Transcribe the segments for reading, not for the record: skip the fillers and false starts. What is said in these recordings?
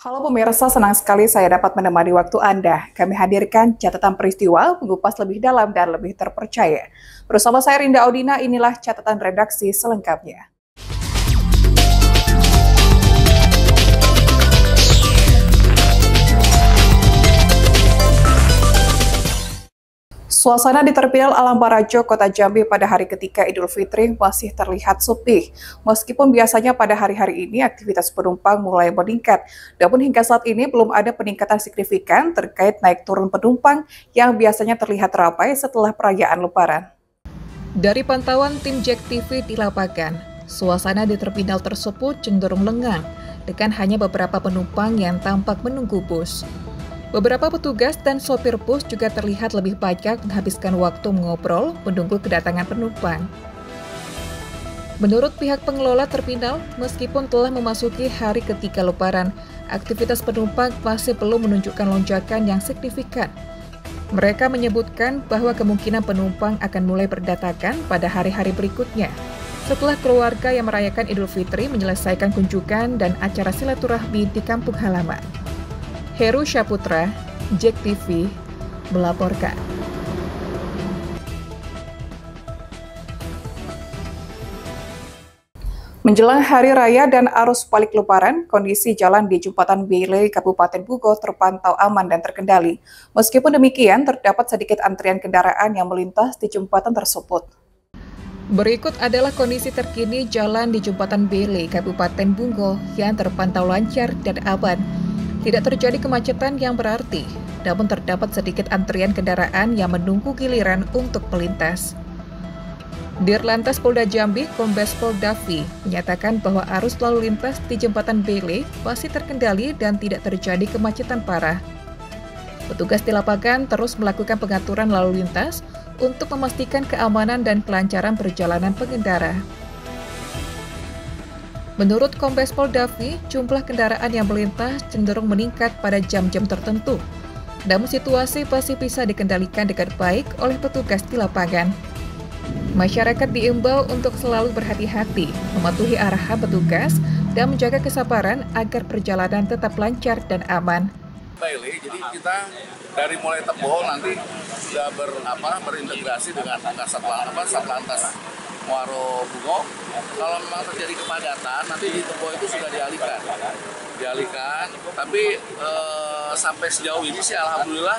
Halo pemirsa, senang sekali saya dapat menemani waktu Anda. Kami hadirkan catatan peristiwa, mengupas lebih dalam dan lebih terpercaya. Bersama saya Rinda Audina, inilah catatan redaksi selengkapnya. Suasana di Terminal Alam Barajo, Kota Jambi pada hari ketiga Idul Fitri masih terlihat sepi. Meskipun biasanya pada hari-hari ini aktivitas penumpang mulai meningkat, namun hingga saat ini belum ada peningkatan signifikan terkait naik turun penumpang yang biasanya terlihat ramai setelah perayaan Lebaran. Dari pantauan tim JEK TV di lapangan, suasana di terminal tersebut cenderung lengang, dengan hanya beberapa penumpang yang tampak menunggu bus. Beberapa petugas dan sopir bus juga terlihat lebih banyak menghabiskan waktu mengobrol menunggu kedatangan penumpang. Menurut pihak pengelola terminal, meskipun telah memasuki hari ketiga Lebaran, aktivitas penumpang masih belum menunjukkan lonjakan yang signifikan. Mereka menyebutkan bahwa kemungkinan penumpang akan mulai berdatangan pada hari-hari berikutnya, setelah keluarga yang merayakan Idul Fitri menyelesaikan kunjungan dan acara silaturahmi di kampung halaman. Heru Syaputra, JEK TV, melaporkan. Menjelang Hari Raya dan arus balik Lebaran, kondisi jalan di Jembatan Bele, Kabupaten Bogor terpantau aman dan terkendali. Meskipun demikian, terdapat sedikit antrian kendaraan yang melintas di jembatan tersebut. Berikut adalah kondisi terkini jalan di Jembatan Bele, Kabupaten Bogor yang terpantau lancar dan aman. Tidak terjadi kemacetan yang berarti, namun terdapat sedikit antrian kendaraan yang menunggu giliran untuk melintas. Dirlantas Polda Jambi, Kombes Pol Davi, menyatakan bahwa arus lalu lintas di Jembatan Bele masih terkendali dan tidak terjadi kemacetan parah. Petugas di lapangan terus melakukan pengaturan lalu lintas untuk memastikan keamanan dan kelancaran perjalanan pengendara. Menurut Kombes Pol Davi, jumlah kendaraan yang melintas cenderung meningkat pada jam-jam tertentu. Namun situasi masih bisa dikendalikan dengan baik oleh petugas di lapangan. Masyarakat diimbau untuk selalu berhati-hati, mematuhi arahan petugas, dan menjaga kesabaran agar perjalanan tetap lancar dan aman. Jadi kita dari mulai Tebo nanti sudah berintegrasi dengan Satlantas Muaro Bungo. Kalau memang terjadi kepadatan, nanti di Tebo itu sudah dialihkan. Tapi sampai sejauh ini sih alhamdulillah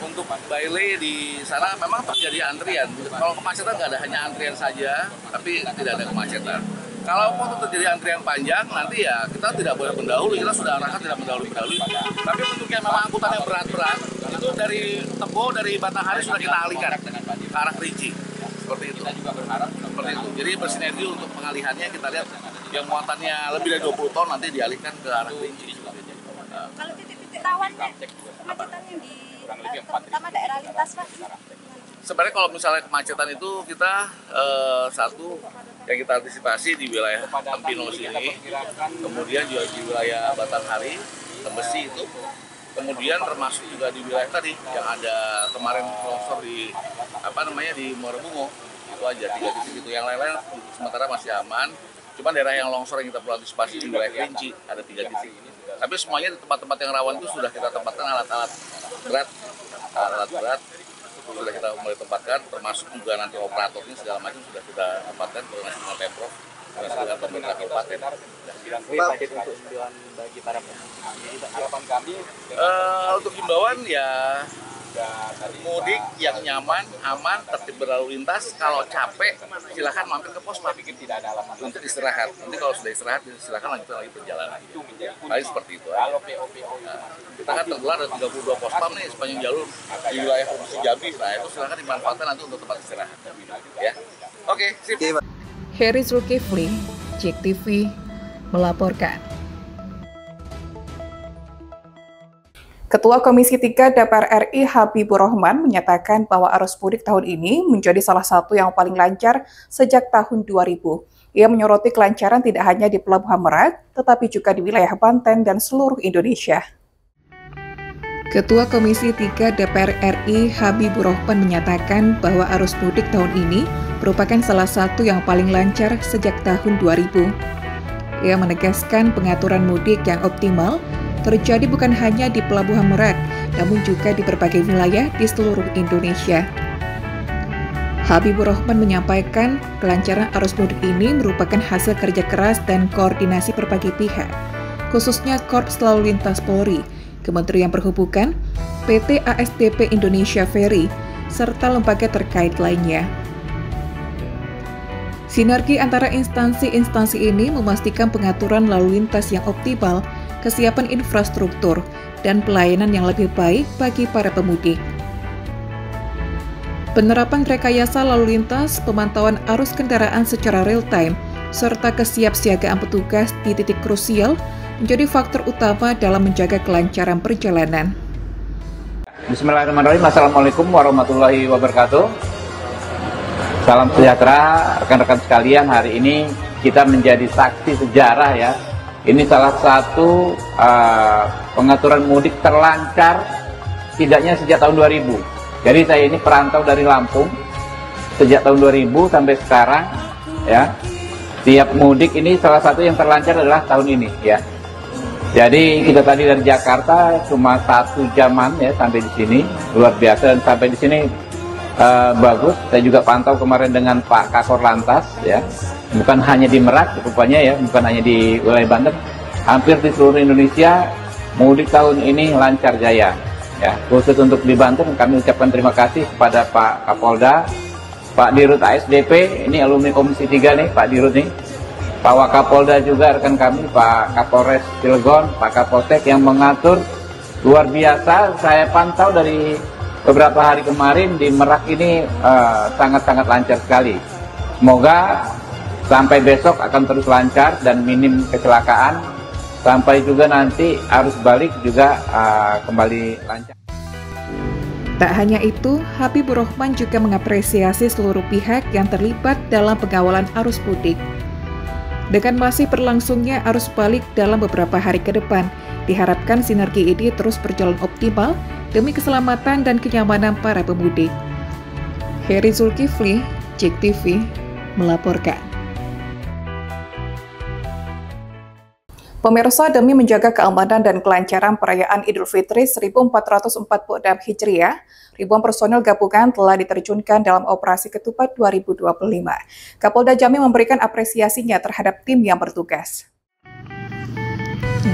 untuk Bailey di sana memang terjadi antrian. Kalau kemacetan nggak ada, hanya antrian saja, tapi tidak ada kemacetan. Kalau mau terjadi antrian panjang, nanti ya kita tidak boleh mendahului, kita sudah arahkan tidak mendahului. Tapi untuk yang memang angkutan yang berat-berat, itu dari Tebo, dari Batanghari sudah kita alihkan ke arah Kerinci. Seperti itu. Kita juga berharap seperti itu. Jadi bersinergi untuk pengalihannya, kita lihat yang muatannya lebih dari 20 ton nanti dialihkan ke arah Kerinci. Kalau titik-titik rawannya, kemacetannya di terutama daerah lintas, Pak? Sebenarnya kalau misalnya kemacetan itu kita satu yang kita antisipasi di wilayah Empino sini, kemudian juga di wilayah Batanghari, Tembesi itu, kemudian termasuk juga di wilayah tadi yang ada kemarin longsor di di Muaro Bungo. Itu aja 3 titik itu, yang lain-lain sementara masih aman. Cuma daerah yang longsor yang kita perlu antisipasi di wilayah Kerinci ada 3 titik. Tapi semuanya di tempat-tempat yang rawan itu sudah kita tempatkan alat-alat berat sudah kita mulai tempatkan, termasuk juga nanti operatornya segala macam sudah kita tempatkan koordinasi dengan Pemprov dan segala pemerintah kabupaten. Untuk himbauan bagi para pemudik, untuk himbauan ya mudik yang nyaman, aman, tertib berlalu lintas. Kalau capek, silakan mampir ke pos untuk istirahat. Nanti kalau sudah istirahat, silakan lanjutkan lagi perjalanan. Paling seperti itu. Kita kan tergelar ada 32 pos pam nih sepanjang jalur di wilayah Provinsi Jambi. Nah itu silakan dimanfaatkan nanti untuk tempat istirahat. Ya, oke, sip. Heri Zulkifli, JEK TV, melaporkan. Ketua Komisi 3 DPR RI Habibur Rahman menyatakan bahwa arus mudik tahun ini menjadi salah satu yang paling lancar sejak tahun 2000. Ia menyoroti kelancaran tidak hanya di Pelabuhan Merak, tetapi juga di wilayah Banten dan seluruh Indonesia. Ketua Komisi 3 DPR RI Habibur Rahman menyatakan bahwa arus mudik tahun ini merupakan salah satu yang paling lancar sejak tahun 2000. Ia menegaskan pengaturan mudik yang optimal terjadi bukan hanya di Pelabuhan Merak, namun juga di berbagai wilayah di seluruh Indonesia. Habibur Rahman menyampaikan kelancaran arus mudik ini merupakan hasil kerja keras dan koordinasi berbagai pihak, khususnya Korps Lalu Lintas Polri, Kementerian Perhubungan, PT ASDP Indonesia Ferry, serta lembaga terkait lainnya. Sinergi antara instansi-instansi ini memastikan pengaturan lalu lintas yang optimal, kesiapan infrastruktur, dan pelayanan yang lebih baik bagi para pemudik. Penerapan rekayasa lalu lintas, pemantauan arus kendaraan secara real-time, serta kesiapsiagaan petugas di titik krusial menjadi faktor utama dalam menjaga kelancaran perjalanan. Bismillahirrahmanirrahim. Assalamualaikum warahmatullahi wabarakatuh. Salam sejahtera rekan-rekan sekalian. Hari ini kita menjadi saksi sejarah ya. Ini salah satu pengaturan mudik terlancar setidaknya sejak tahun 2000. Jadi saya ini perantau dari Lampung sejak tahun 2000 sampai sekarang ya. Tiap mudik ini salah satu yang terlancar adalah tahun ini ya. Jadi kita tadi dari Jakarta cuma 1 jaman ya sampai di sini, luar biasa, dan sampai di sini bagus. Saya juga pantau kemarin dengan Pak Kakor Lantas ya. Bukan hanya di Merak rupanya ya, bukan hanya di wilayah Banten, hampir di seluruh Indonesia mudik tahun ini lancar jaya. Ya, khusus untuk di Banten kami ucapkan terima kasih kepada Pak Kapolda, Pak Dirut ASDP, ini alumni Komisi 3 nih, Pak Dirut nih, Pak Wakapolda juga rekan kami, Pak Kapolres Cilegon, Pak Kapolsek yang mengatur luar biasa. Saya pantau dari beberapa hari kemarin di Merak ini sangat-sangat lancar sekali. Semoga sampai besok akan terus lancar dan minim kecelakaan. Sampai juga nanti arus balik juga kembali lancar. Tak hanya itu, Habibur Rahman juga mengapresiasi seluruh pihak yang terlibat dalam pengawalan arus mudik. Dengan masih berlangsungnya arus balik dalam beberapa hari ke depan, diharapkan sinergi ini terus berjalan optimal demi keselamatan dan kenyamanan para pemudik. Heri Zulkifli, JEK TV, melaporkan. Pemirsa, demi menjaga keamanan dan kelancaran perayaan Idul Fitri 1446 Hijriah, ribuan personel gabungan telah diterjunkan dalam operasi Ketupat 2025. Kapolda Jambi memberikan apresiasinya terhadap tim yang bertugas.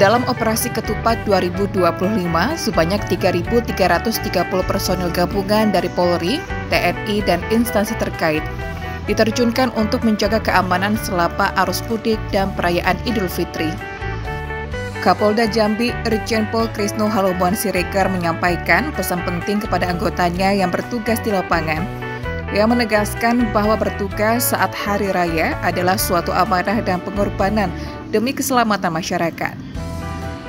Dalam operasi Ketupat 2025, sebanyak 3.330 personel gabungan dari Polri, TNI, dan instansi terkait diterjunkan untuk menjaga keamanan selama arus mudik dan perayaan Idul Fitri. Kapolda Jambi, Irjen Pol Krisno Halomuan Siregar menyampaikan pesan penting kepada anggotanya yang bertugas di lapangan. Ia menegaskan bahwa bertugas saat hari raya adalah suatu amanah dan pengorbanan demi keselamatan masyarakat.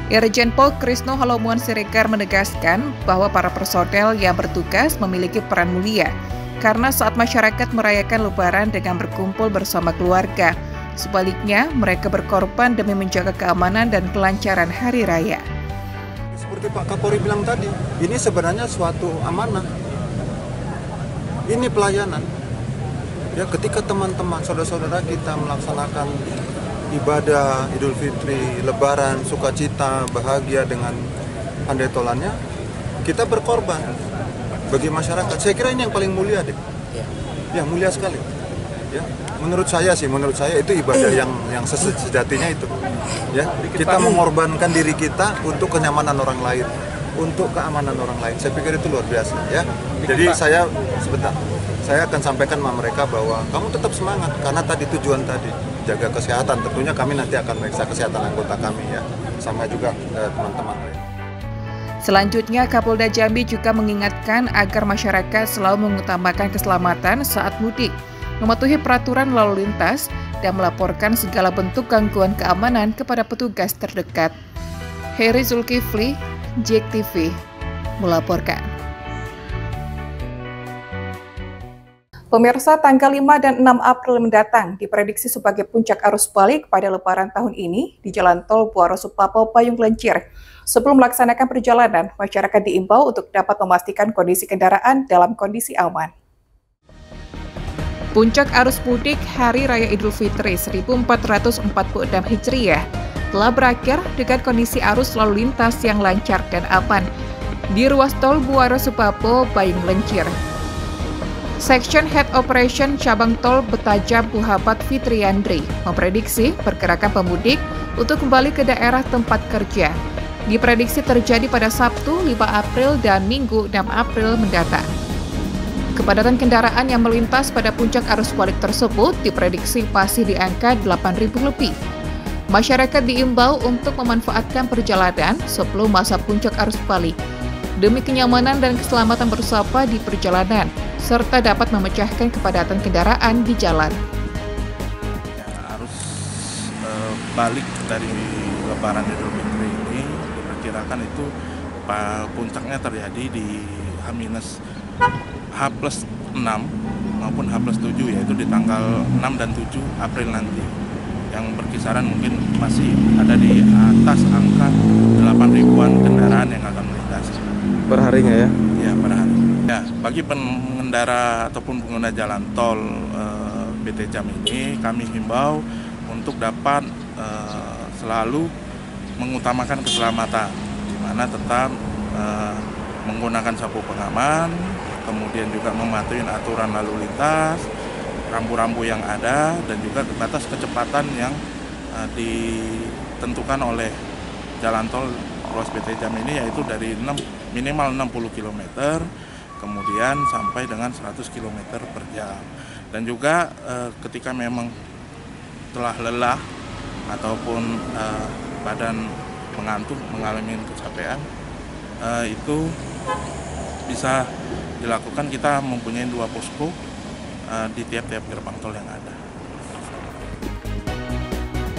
Irjen Pol Krisno Halomuan Siregar menegaskan bahwa para personel yang bertugas memiliki peran mulia karena saat masyarakat merayakan Lebaran dengan berkumpul bersama keluarga, sebaliknya, mereka berkorban demi menjaga keamanan dan kelancaran hari raya. Seperti Pak Kapolri bilang tadi, ini sebenarnya suatu amanah. Ini pelayanan. Ya, ketika teman-teman, saudara-saudara kita melaksanakan ibadah Idul Fitri, Lebaran, sukacita, bahagia dengan pandai tolannya, kita berkorban bagi masyarakat. Saya kira ini yang paling mulia, deh. Ya, mulia sekali. Ya. Menurut saya itu ibadah yang sejatinya itu. Ya, kita mengorbankan diri kita untuk kenyamanan orang lain, untuk keamanan orang lain. Saya pikir itu luar biasa, ya. Jadi saya akan sampaikan sama mereka bahwa kamu tetap semangat karena tadi tujuan tadi jaga kesehatan. Tentunya kami nanti akan meriksa kesehatan anggota kami ya, sama juga teman-teman lain. Selanjutnya, Kapolda Jambi juga mengingatkan agar masyarakat selalu mengutamakan keselamatan saat mudik, mematuhi peraturan lalu lintas, dan melaporkan segala bentuk gangguan keamanan kepada petugas terdekat. Heri Zulkifli, JEK TV, melaporkan. Pemirsa, tanggal 5 dan 6 April mendatang diprediksi sebagai puncak arus balik pada Lebaran tahun ini di Jalan Tol Buarosupapo Payung Gelencir. Sebelum melaksanakan perjalanan, masyarakat diimbau untuk dapat memastikan kondisi kendaraan dalam kondisi aman. Puncak arus mudik Hari Raya Idul Fitri 1446 Hijriah telah berakhir dengan kondisi arus lalu lintas yang lancar dan aman di ruas tol Buaro Supapo Bayung Lencir. Section Head Operation Cabang Tol Betajam Muhammad Fitriandri memprediksi pergerakan pemudik untuk kembali ke daerah tempat kerja. Diprediksi terjadi pada Sabtu 5 April dan Minggu 6 April mendatang. Kepadatan kendaraan yang melintas pada puncak arus balik tersebut diprediksi masih di angka 8.000 lebih. Masyarakat diimbau untuk memanfaatkan perjalanan sebelum masa puncak arus balik, demi kenyamanan dan keselamatan bersama di perjalanan, serta dapat memecahkan kepadatan kendaraan di jalan. Arus balik dari Lebaran Idul Fitri ini diperkirakan itu puncaknya terjadi di H+6 maupun H+7, yaitu di tanggal 6 dan 7 April nanti, yang berkisaran mungkin masih ada di atas angka 8.000-an kendaraan yang akan melintas. Per harinya ya? Ya, per hari. Ya, bagi pengendara ataupun pengguna jalan tol BT Jam ini, kami himbau untuk dapat selalu mengutamakan keselamatan, di mana tetap menggunakan sapu pengaman, kemudian juga mematuhi aturan lalu lintas, rambu-rambu yang ada, dan juga batas kecepatan yang ditentukan oleh jalan tol ruas BT Jam ini, yaitu dari minimal 60 km, kemudian sampai dengan 100 km per jam. Dan juga ketika memang telah lelah ataupun badan mengantuk, mengalami kecapean, itu bisa dilakukan. Kita mempunyai 2 posko di tiap-tiap gerbang tol yang ada.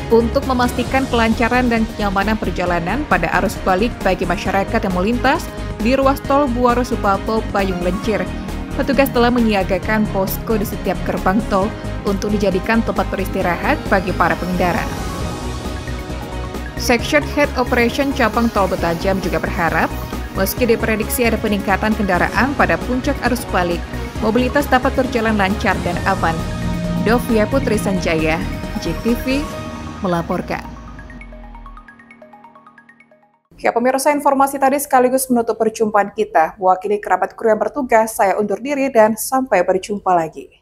Untuk memastikan kelancaran dan kenyamanan perjalanan pada arus balik bagi masyarakat yang melintas di ruas tol Buaro Supapo Bayung Lencir, petugas telah menyiagakan posko di setiap gerbang tol untuk dijadikan tempat beristirahat bagi para pengendara. Section Head Operation Cabang Tol Betajam juga berharap, meski diprediksi ada peningkatan kendaraan pada puncak arus balik, mobilitas dapat berjalan lancar dan aman. Dovia Putri Sanjaya, JTV, melaporkan. Ya, pemirsa, informasi tadi sekaligus menutup perjumpaan kita. Wakili kerabat kru yang bertugas, saya undur diri dan sampai berjumpa lagi.